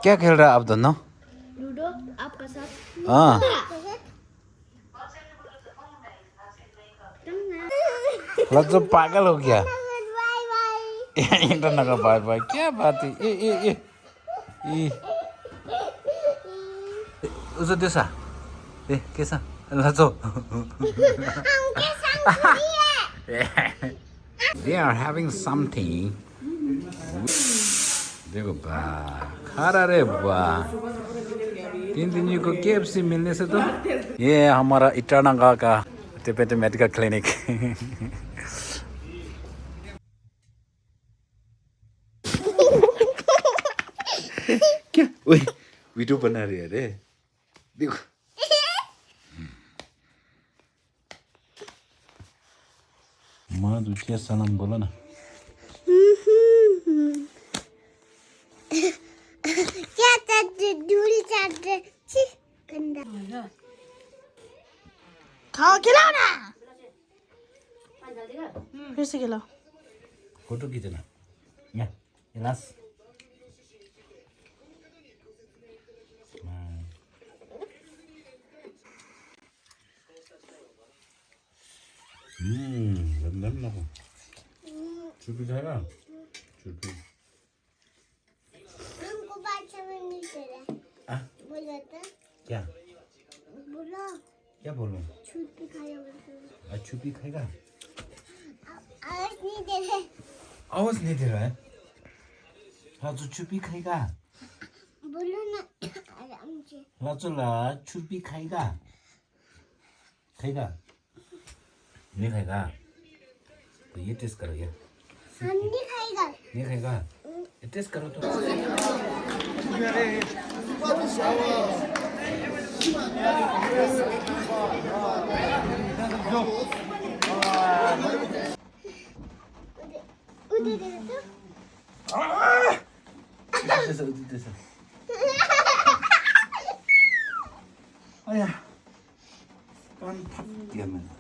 क्या खेल रहा है आप दोनों? लूडो आपका साथ। हाँ लज्जो पागल हो गया। इंटरनेट का बाय बाय क्या बात है? ए उसे देसा कैसा लज्जो they are having something। देखो बा खा रहा रे बा 3 दिन को KFC मिलने से तो ये हमारा इटानगर का टिबेटन मेडिकल क्लिनिक। क्या ओए वीडियो बना रही है रे देखो। माँ तुझे सलाम बोलो ना। क्या चाहते धूल चाहते छी गंदा खाओ खिलाओ ना फिर से खिलाओ। फोटो खींचना या इलास गंदम ना हो चुपी खाएगा चुपी हमको बात समझ नहीं दे रहा बोला था क्या बोलो क्या बोलूं छुपी खाया बोलते चुपी खाएगा आवाज नहीं दे रहे आवाज नहीं दे रहा है। हाँ तो चुपी खाएगा बोलो ना आराम से लाचोला चुपी खाएगा खाएगा नहीं खाएगा तो ये टेस्ट करो क्या हम नहीं खाएगा नहीं खाएगा ये टेस्ट करो तो उधर दे दो अया कान फट गया मैंने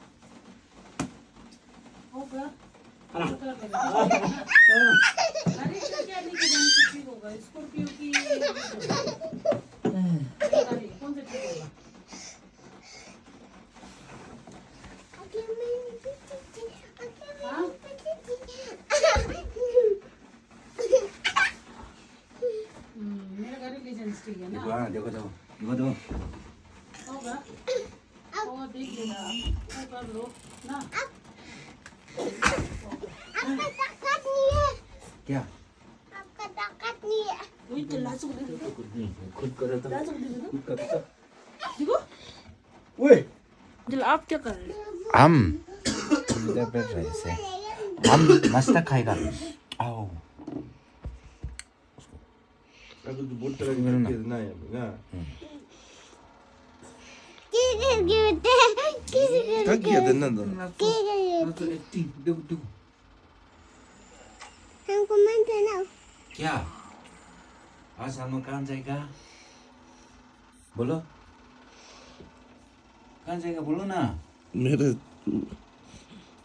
देखो देखो देखो आपका ताकत नहीं है क्या आपका ताकत नहीं है खुद करो तो खुद करो तो देखो ओए दिल आप क्या कर रहे हैं हम इधर बैठ रहे से हम नाश्ता खाएगा आओ अभी तो बहुत तरह की खेलना है ना क्या किया देना तो देखो हमको मन देना क्या आज हम कहाँ जाएगा बोलो कहाँ जाएगा बोलो ना मेरे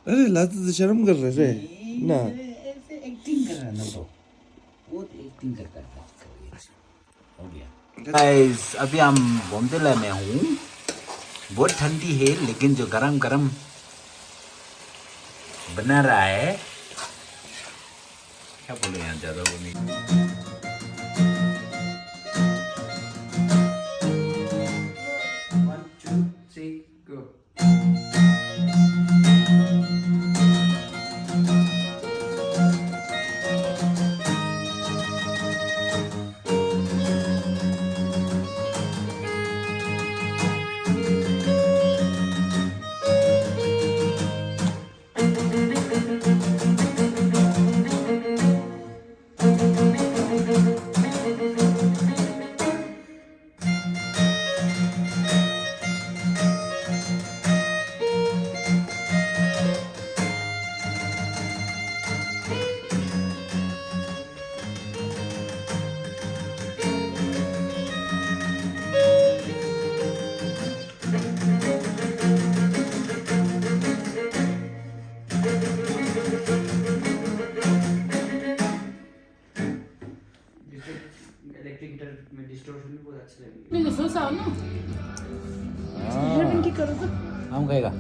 अरे लाते तो शर्म कर रहे थे ना ऐसे एक्टिंग कर रहा है ना तो वो एक्टिंग करता है हो गया गाइस अभी हम बॉम्बेला में हूँ बहुत ठंडी है लेकिन जो गरम गरम बना रहा है क्या बोले यहाँ ज्यादा वो नहीं इलेक्ट्रिक गिटार में डिस्टॉर्शन भी बहुत अच्छा लगेगा मैंने सोचा हो ना हाँ, की करो तो आम खाएगा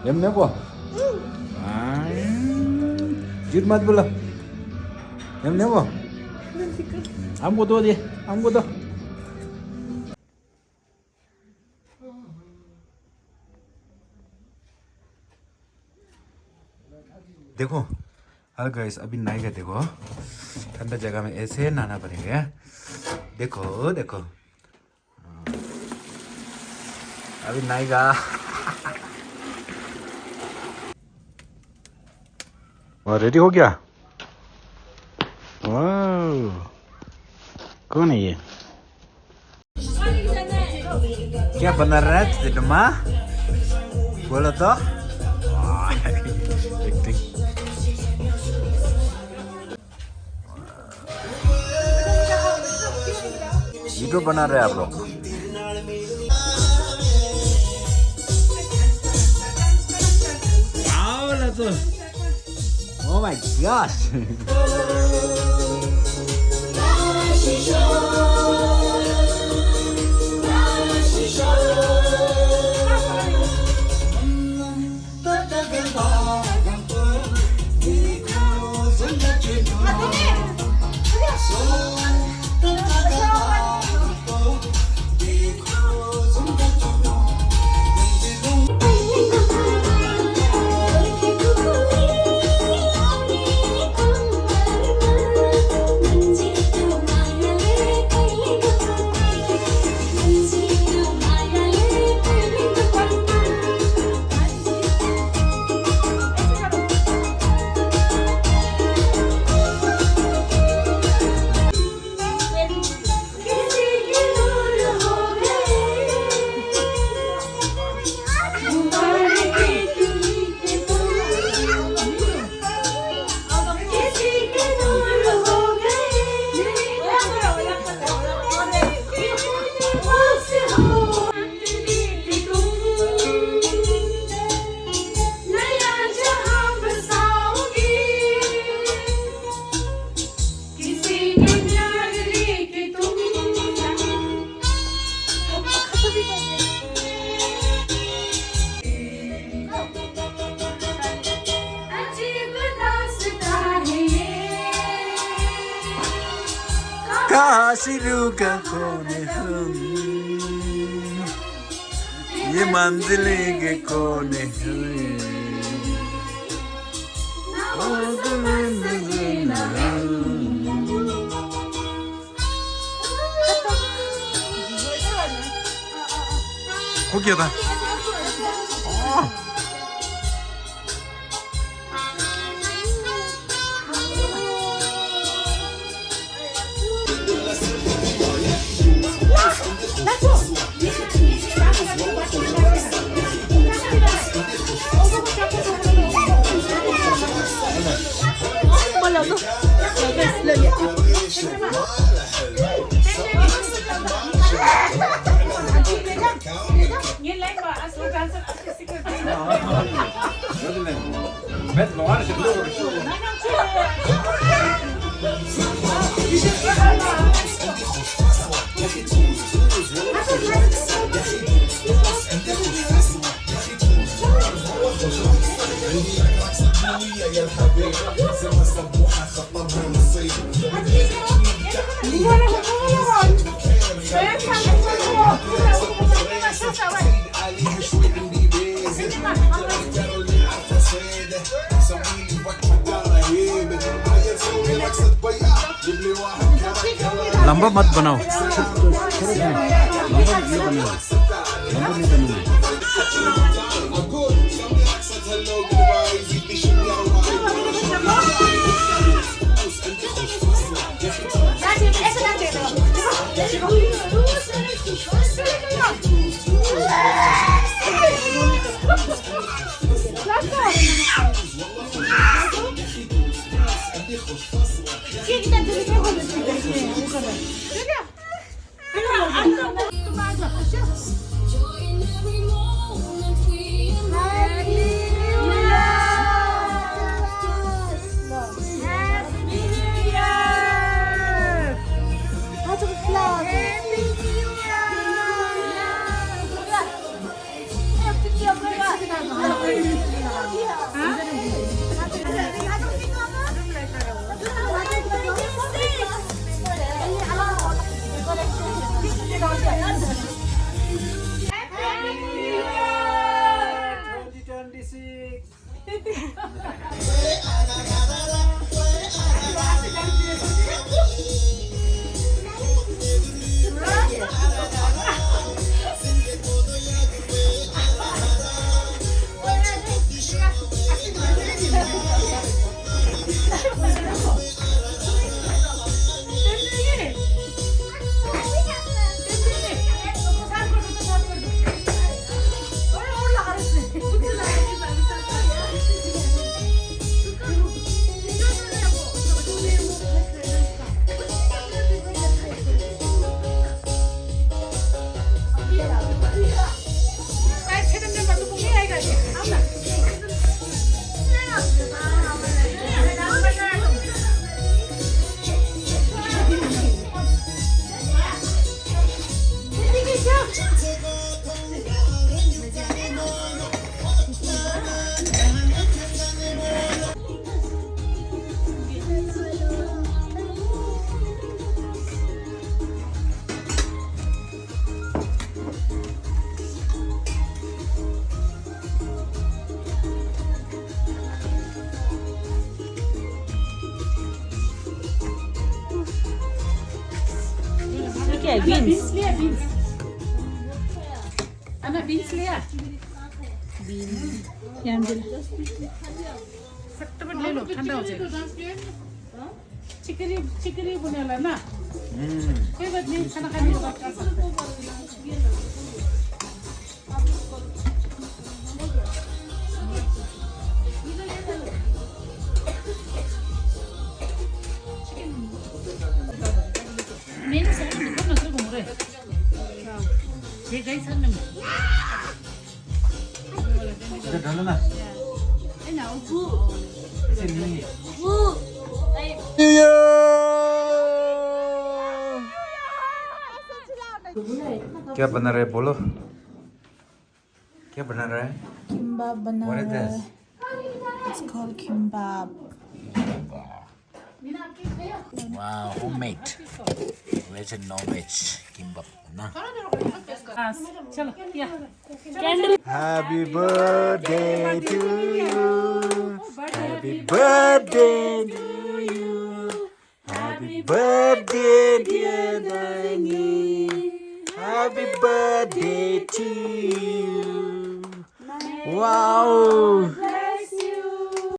एम ने को जीत मत बोला एम ने को हमको दो दे हमको दो देखो हाँ गाइस अभी नहाएगा देखो ठंडा जगह में ऐसे नहाना पड़ेगा देखो देखो अभी नहाएगा और रेडी हो गया वाह कौन है ये क्या बना रहा है सिनेमा बोलो तो एक्टिंग वीडियो बना रहे हैं आप लोग Oh my gosh! काशिरुका कोने हम ये मंजिल के कोने हो गया था लंबा मत बनाओ ले बीन्स Anak beans लिया यहाँ दे ला फटाफट ले लो ठंडा हो जाएगा चिकरी चिकरी बनाला ना कोई बात नहीं खाना खाने के बाद खा सकते हैं मेरे साथ निकल ना करो मोरे ये गई सामने में इधर डालो ना ऐसे नहीं क्या बना रहा है बोलो क्या बना रहा है किम्बाब बना What is रहा this? है It's called kimbab wow homemade veg and no veg kimbap na चलो या happy birthday to you happy birthday to you happy birthday dear Dani happy birthday to you wow